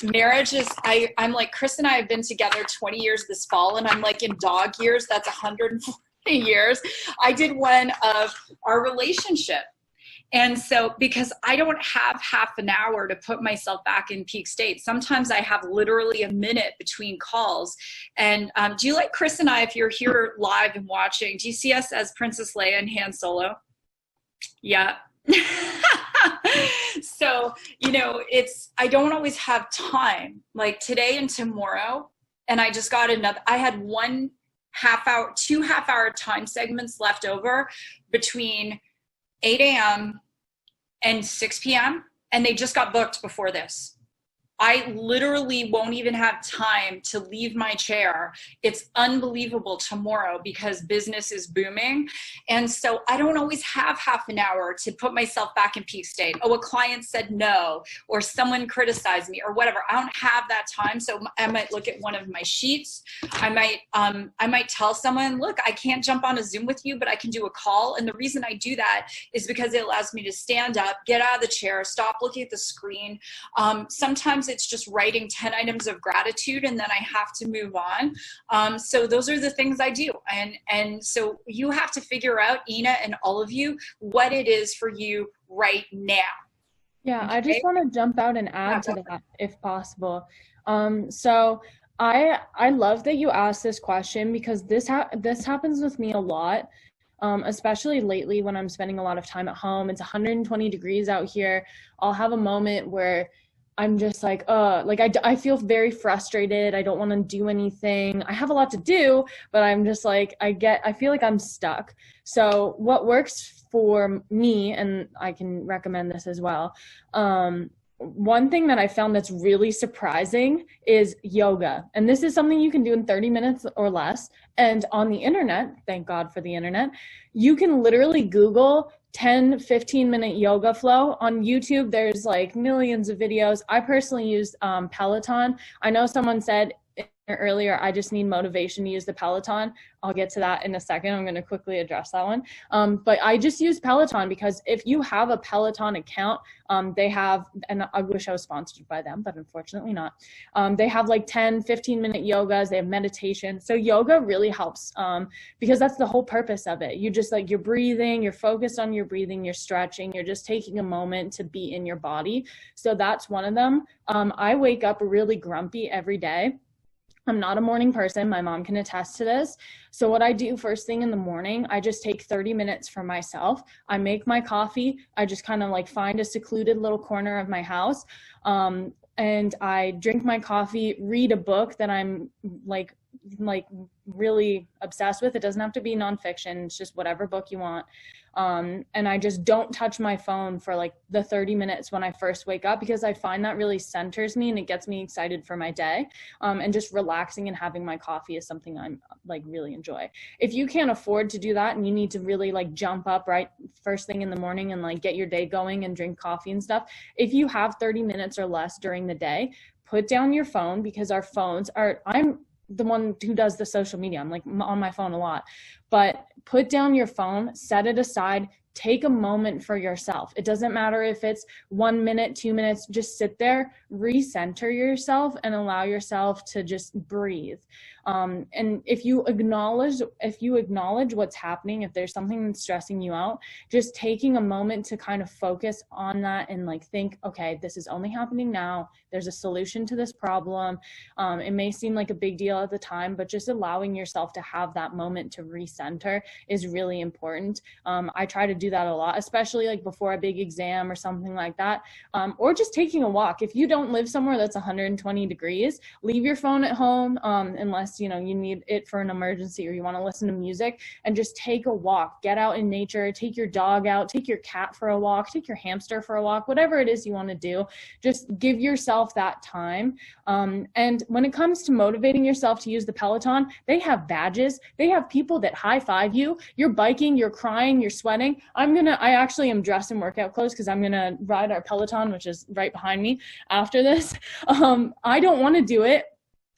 marriage is, I'm like, Chris and I have been together 20 years this fall, and I'm in dog years, that's 140 years. I did one of our relationship. And so, because I don't have half an hour to put myself back in peak state, sometimes I have literally a minute between calls. And do you like Chris and I, if you're here live and watching, do you see us as Princess Leia and Han Solo? Yeah. So, I don't always have time, like today and tomorrow. And I just got I had 2 half-hour time segments left over between 8 a.m. and 6 p.m. and they just got booked before this. I literally won't even have time to leave my chair. It's unbelievable tomorrow because business is booming. And so I don't always have half an hour to put myself back in peak state. Oh, a client said no, or someone criticized me or whatever. I don't have that time. So I might look at one of my sheets. I might tell someone, look, I can't jump on a Zoom with you, but I can do a call. And the reason I do that is because it allows me to stand up, get out of the chair, stop looking at the screen. Sometimes it's just writing 10 items of gratitude and then I have to move on. So those are the things I do. And so you have to figure out, Ina, and all of you, what it is for you right now. Yeah, okay? I just want to jump out and add to that if possible. So I love that you asked this question because this happens with me a lot. Especially lately when I'm spending a lot of time at home. It's 120 degrees out here. I'll have a moment where I'm just like I feel very frustrated. I don't want to do anything. I have a lot to do, but I'm just like, I feel like I'm stuck. So what works for me, and I can recommend this as well. One thing that I found that's really surprising is yoga. And this is something you can do in 30 minutes or less. And on the internet, thank God for the internet, you can literally Google 10, 15-minute yoga flow. On YouTube, there's like millions of videos. I personally use Peloton. I know someone said earlier, I just need motivation to use the Peloton. I'll get to that in a second. I'm going to quickly address that one. But I just use Peloton because if you have a Peloton account, they have, and I wish I was sponsored by them, but unfortunately not. They have like 10, 15-minute yogas. They have meditation. So yoga really helps because that's the whole purpose of it. You just you're breathing, you're focused on your breathing, you're stretching, you're just taking a moment to be in your body. So that's one of them. I wake up really grumpy every day. I'm not a morning person. My mom can attest to this. So what I do first thing in the morning, I just take 30 minutes for myself. I make my coffee. I just kind of find a secluded little corner of my house. And I drink my coffee, read a book that I'm like really obsessed with. It doesn't have to be nonfiction. It's just whatever book you want. And I just don't touch my phone for like the 30 minutes when I first wake up, because I find that really centers me and it gets me excited for my day. And just relaxing and having my coffee is something I'm like really enjoy. If you can't afford to do that and you need to really like jump up right first thing in the morning and like get your day going and drink coffee and stuff, if you have 30 minutes or less during the day, put down your phone, because our phones are, I'm the one who does the social media. I'm like on my phone a lot, but put down your phone, set it aside, take a moment for yourself. It doesn't matter if it's 1 minute, 2 minutes, just sit there, recenter yourself and allow yourself to just breathe. And if you acknowledge what's happening, if there's something that's stressing you out, just taking a moment to kind of focus on that and like think, okay, this is only happening now. There's a solution to this problem. It may seem like a big deal at the time, but just allowing yourself to have that moment to recenter is really important. I try to do that a lot, especially like before a big exam or something like that, or just taking a walk. If you don't live somewhere that's 120 degrees, leave your phone at home, unless you need it for an emergency or you want to listen to music, and just take a walk. Get out in nature, take your dog out, take your cat for a walk, take your hamster for a walk, whatever it is you want to do. Just give yourself that time. And when it comes to motivating yourself to use the Peloton, they have badges. They have people that high five you. You're biking, you're crying, you're sweating. I actually am dressed in workout clothes because I'm going to ride our Peloton, which is right behind me after this. I don't want to do it.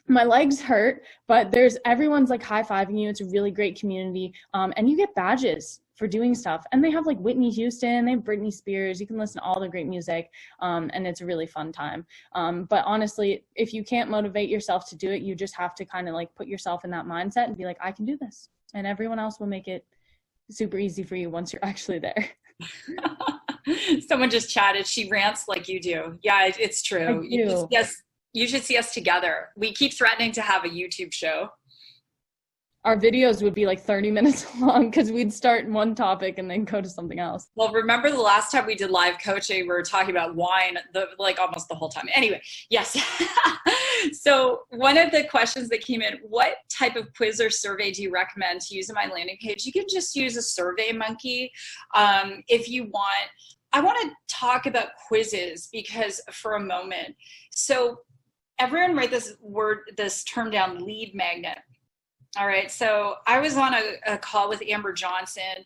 My legs hurt, but everyone's like high-fiving you. It's a really great community. And you get badges for doing stuff. And they have like Whitney Houston, they have Britney Spears. You can listen to all the great music. And it's a really fun time. But honestly, if you can't motivate yourself to do it, you just have to kind of like put yourself in that mindset and be like, I can do this. And everyone else will make it super easy for you once you're actually there. Someone just chatted. She rants like you do. Yeah, it's true. You should see us together. We keep threatening to have a YouTube show. Our videos would be like 30 minutes long because we'd start one topic and then go to something else. Well, remember the last time we did live coaching, we were talking about wine, almost the whole time. Anyway, yes. So one of the questions that came in, what type of quiz or survey do you recommend to use on my landing page? You can just use a Survey Monkey if you want. I want to talk about quizzes because for a moment. So everyone write this term down, lead magnet. All right. So I was on a call with Amber Johnson.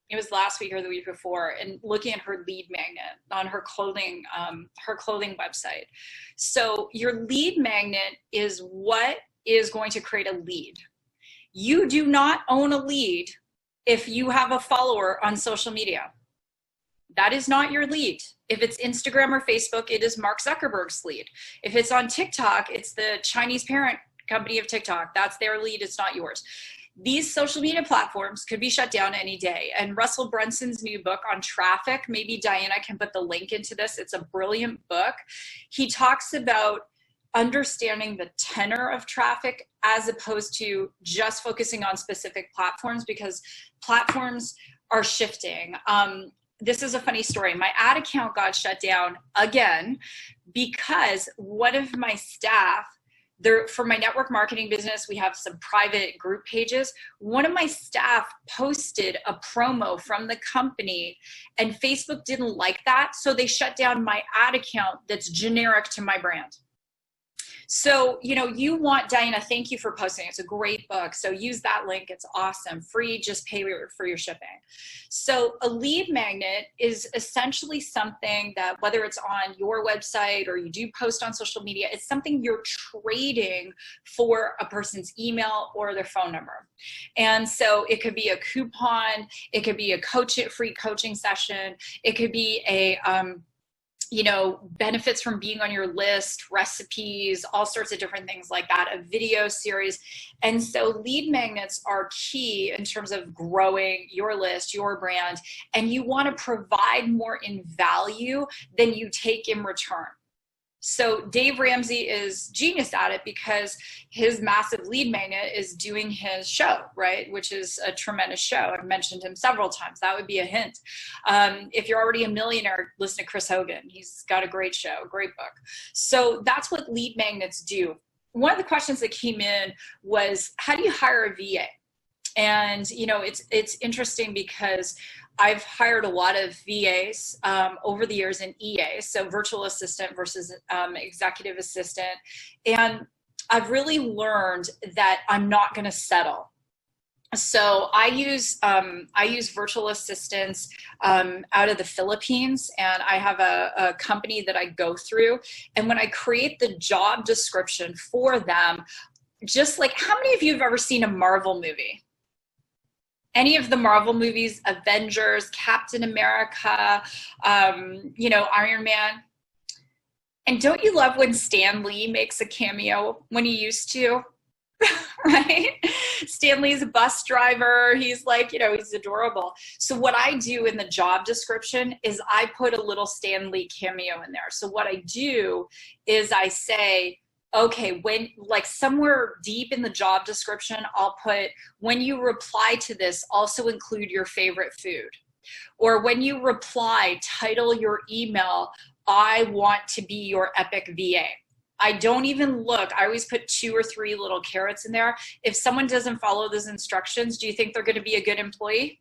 It was last week or the week before, and looking at her lead magnet on her clothing website. So your lead magnet is what is going to create a lead. You do not own a lead if you have a follower on social media. That is not your lead. If it's Instagram or Facebook, it is Mark Zuckerberg's lead. If it's on TikTok, it's the Chinese parent company of TikTok. That's their lead. It's not yours. These social media platforms could be shut down any day. And Russell Brunson's new book on traffic, maybe Diana can put the link into this. It's a brilliant book. He talks about understanding the tenor of traffic as opposed to just focusing on specific platforms, because platforms are shifting. This is a funny story. My ad account got shut down again because one of my staff, for my network marketing business, we have some private group pages. One of my staff posted a promo from the company and Facebook didn't like that. So they shut down my ad account that's generic to my brand. So, you want, Diana, thank you for posting. It's a great book. So use that link. It's awesome. Free, just pay for your shipping. So a lead magnet is essentially something that, whether it's on your website or you do post on social media, it's something you're trading for a person's email or their phone number. And so it could be a coupon. It could be a free coaching session. It could be a, benefits from being on your list, recipes, all sorts of different things like that, a video series. And so lead magnets are key in terms of growing your list, your brand, and you want to provide more in value than you take in return. So Dave Ramsey is genius at it because his massive lead magnet is doing his show, right? Which is a tremendous show. I've mentioned him several times. That would be a hint. If you're already a millionaire, listen to Chris Hogan. He's got a great show, great book. So that's what lead magnets do. one of the questions that came in was, how do you hire a VA? And, you know, it's interesting because I've hired a lot of VAs over the years in EA, so virtual assistant versus executive assistant. And I've really learned that I'm not going to settle. So I use virtual assistants out of the Philippines, and I have a company that I go through. And when I create the job description for them, just like, how many of you have ever seen a Marvel movie? Any of the Marvel movies, Avengers, Captain America, you know, Iron Man. And don't you love when Stan Lee makes a cameo when he used to? Right? Stan Lee's a bus driver. He's like, you know, he's adorable. So what I do in the job description is I put a little Stan Lee cameo in there. So what I do is I say, okay, when, like, somewhere deep in the job description, I'll put, when you reply to this, also include your favorite food. Or when you reply, title your email, I want to be your epic VA. I don't even look. I always put 2 or 3 little carrots in there. If someone doesn't follow those instructions, do you think they're going to be a good employee?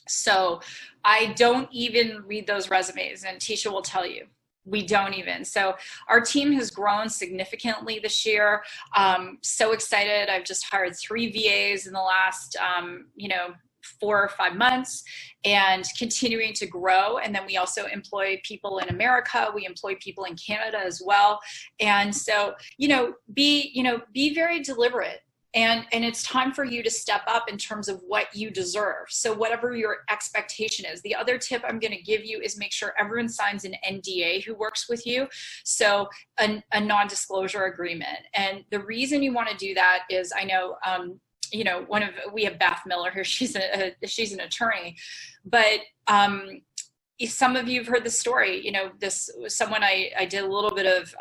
So I don't even read those resumes, and Tisha will tell you. We don't even. So our team has grown significantly this year. So excited. I've just hired 3 VAs in the last, you know, 4 or 5 months, and continuing to grow. And then we also employ people in America. We employ people in Canada as well. And so, you know, be very deliberate. And it's time for you to step up in terms of what you deserve. So whatever your expectation is. The other tip I'm going to give you is make sure everyone signs an NDA who works with you. So a non-disclosure agreement. And the reason you want to do that is, I know, you know, we have Beth Miller here. She's an attorney, but some of you have heard the story. You know, someone I did a little bit of,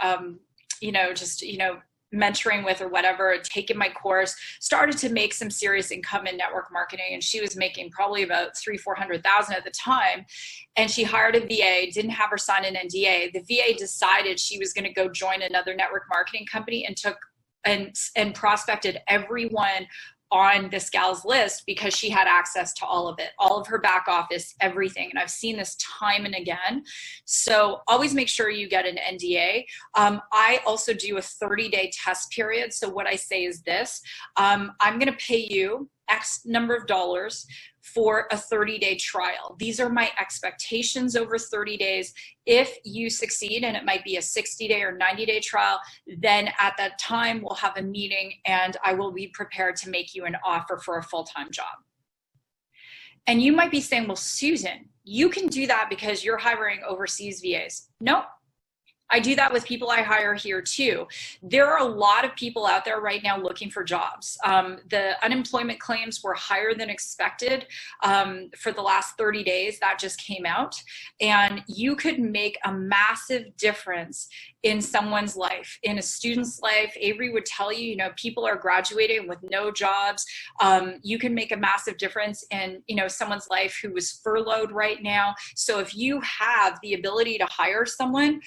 you know, just, you know, mentoring with or whatever, taking my course, started to make some serious income in network marketing. And she was making probably about $300,000-400,000 at the time. And she hired a VA, didn't have her sign an NDA. The VA decided she was going to go join another network marketing company and took and prospected everyone on this gal's list because she had access to all of it, all of her back office, everything. And I've seen this time and again. So always make sure you get an NDA. I also do a 30-day test period. So what I say is this, I'm going to pay you X number of dollars for a 30-day trial. These are my expectations over 30 days. If you succeed, and it might be a 60-day or 90-day trial, then at that time we'll have a meeting and I will be prepared to make you an offer for a full-time job. And you might be saying, well, Susan, you can do that because you're hiring overseas VAs. No. I do that with people I hire here too. There are a lot of people out there right now looking for jobs. The unemployment claims were higher than expected for the last 30 days. That just came out. And you could make a massive difference in someone's life, in a student's life. Avery would tell you, you know, people are graduating with no jobs. You can make a massive difference in, you know, someone's life who was furloughed right now. So if you have the ability to hire someone,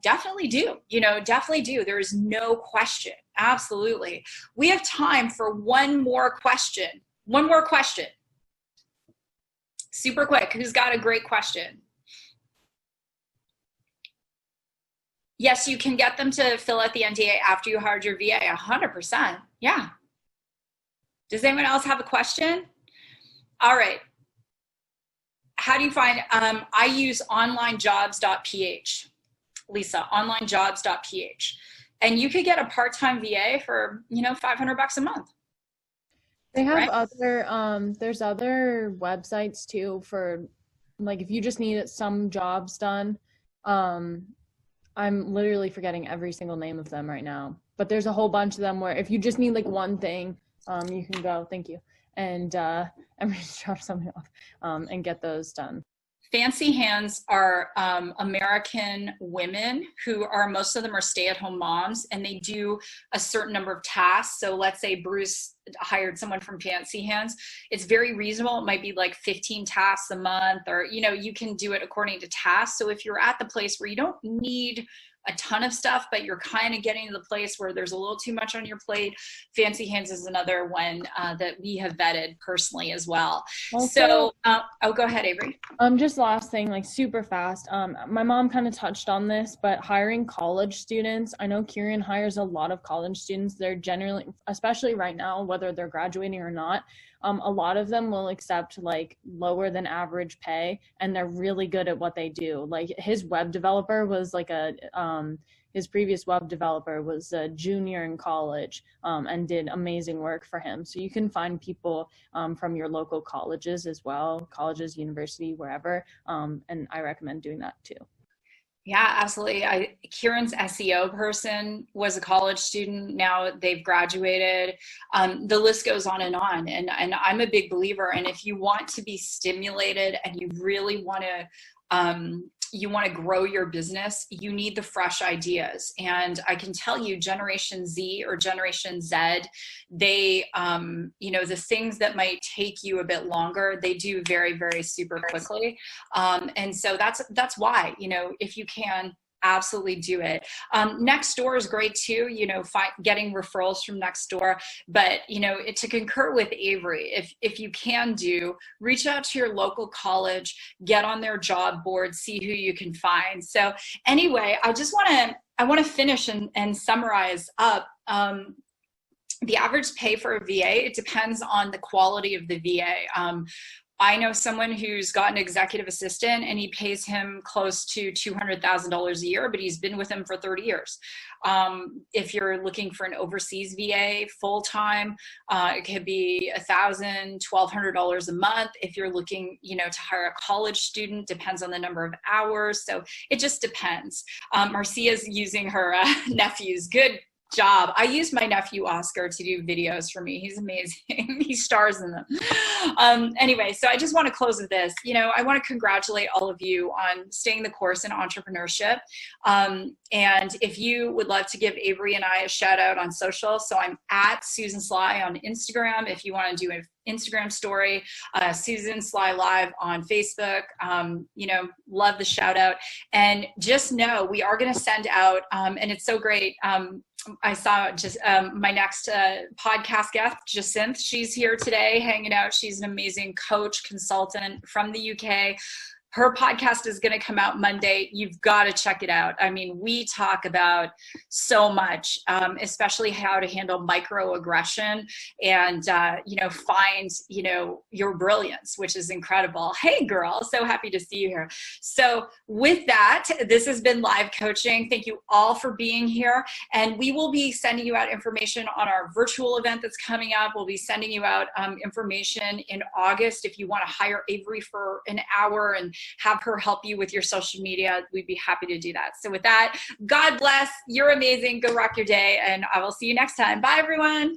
definitely do, you know, definitely do. There is no question. Absolutely. We have time for one more question. One more question. Super quick. Who's got a great question? Yes, you can get them to fill out the NDA after you hired your VA, 100%. Yeah. Does anyone else have a question? All right. How do you find, I use onlinejobs.ph. Lisa, onlinejobs.ph. And you could get a part-time VA for, you know, $500 a month. They have right? There's other websites too for, like, if you just need some jobs done. I'm literally forgetting every single name of them right now, but there's a whole bunch of them where if you just need like one thing, you can go, thank you. And I'm ready to drop something off and get those done. Fancy Hands are American women who are, most of them are stay-at-home moms, and they do a certain number of tasks. So let's say Bruce hired someone from Fancy Hands, it's very reasonable. It might be like 15 tasks a month, or, you know, you can do it according to tasks. So if you're at the place where you don't need a ton of stuff, but you're kind of getting to the place where there's a little too much on your plate, Fancy Hands is another one that we have vetted personally as well. Also, so, go ahead, Avery. Just last thing, like super fast. My mom kind of touched on this, but hiring college students, I know Kieran hires a lot of college students. They're generally, especially right now, whether they're graduating or not, a lot of them will accept like lower than average pay, and they're really good at what they do. Like his web developer was like his previous web developer was a junior in college, and did amazing work for him. So you can find people from your local colleges as well, colleges, university, wherever. And I recommend doing that too. Yeah, absolutely. Kieran's SEO person was a college student. Now they've graduated. The list goes on. And I'm a big believer. And if you want to be stimulated and you really want to grow your business, you need the fresh ideas. And I can tell you, Generation Z or Generation Z, they, the things that might take you a bit longer, they do very, very super quickly. And so that's why, if you can, absolutely do it. Nextdoor is great too, getting referrals from Nextdoor, but to concur with Avery, if you can reach out to your local college, get on their job board, see who you can find. So anyway, I want to finish and summarize up. The average pay for a VA, it depends on the quality of the VA. I know someone who's got an executive assistant and he pays him close to $200,000 a year, but he's been with him for 30 years. If you're looking for an overseas VA full-time, it could be $1,000, $1,200 a month. If you're looking, to hire a college student, depends on the number of hours. So it just depends. Marcia's using her nephew's. Good job. I use my nephew Oscar to do videos for me. He's amazing. He stars in them. Anyway, so I just want to close with this. I want to congratulate all of you on staying the course in entrepreneurship. And if you would love to give Avery and I a shout out on social, so I'm at Susan Sly on Instagram. If you want to do an Instagram story, Susan Sly Live on Facebook, love the shout out. And just know we are going to send out, and it's so great. I saw just my next podcast guest, Jacinth. She's here today hanging out. She's an amazing coach, consultant from the UK. Her podcast is going to come out Monday. You've got to check it out. I mean, we talk about so much, especially how to handle microaggression and, find, your brilliance, which is incredible. Hey, girl, so happy to see you here. So with that, this has been Live Coaching. Thank you all for being here. And we will be sending you out information on our virtual event that's coming up. We'll be sending you out information in August. If you want to hire Avery for an hour and have her help you with your social media, we'd be happy to do that. So with that, God bless. You're amazing. Go rock your day. And I will see you next time. Bye, everyone.